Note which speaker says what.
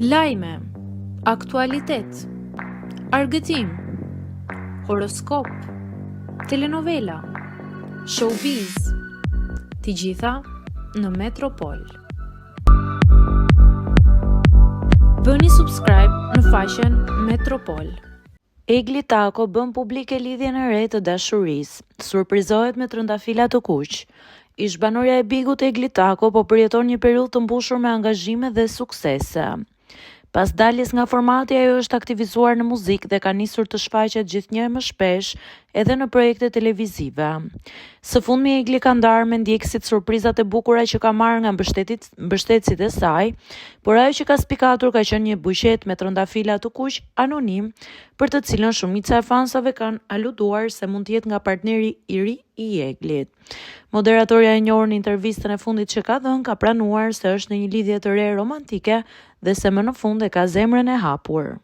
Speaker 1: Lajme, aktualitet, argëtim, horoskop, telenovela, showbiz, të gjitha në Metropol. Bëni subscribe në faqen Metropol.
Speaker 2: Egli Tako bën publike lidhjen e re të dashurisë. Surprizohet me trëndafila të kuq. Ish-banorja e Bigut Egli Tako po përjeton një periudhë të mbushur me angazhime dhe suksese. Pas daljes nga formati, ajo është aktivizuar në muzikë dhe ka nisur të shfaqet gjithnjëherë më shpesh edhe në projekte televizive. Së fundmi Egli ka ndarë me ndjekësit surprizat e bukura që ka marrë nga mbështetësit e saj, por ajo që ka spikatur ka qenë një buqet me trëndafila të kuq anonim, për të cilën shumica e fansave kanë aluduar se mund të jetë nga partneri i ri i Eglit. Moderatorja e njohur në intervistën e fundit që ka dhënë ka pranuar se është në një lidhje të re romantike dhe se më në fund e ka zemrën e hapur.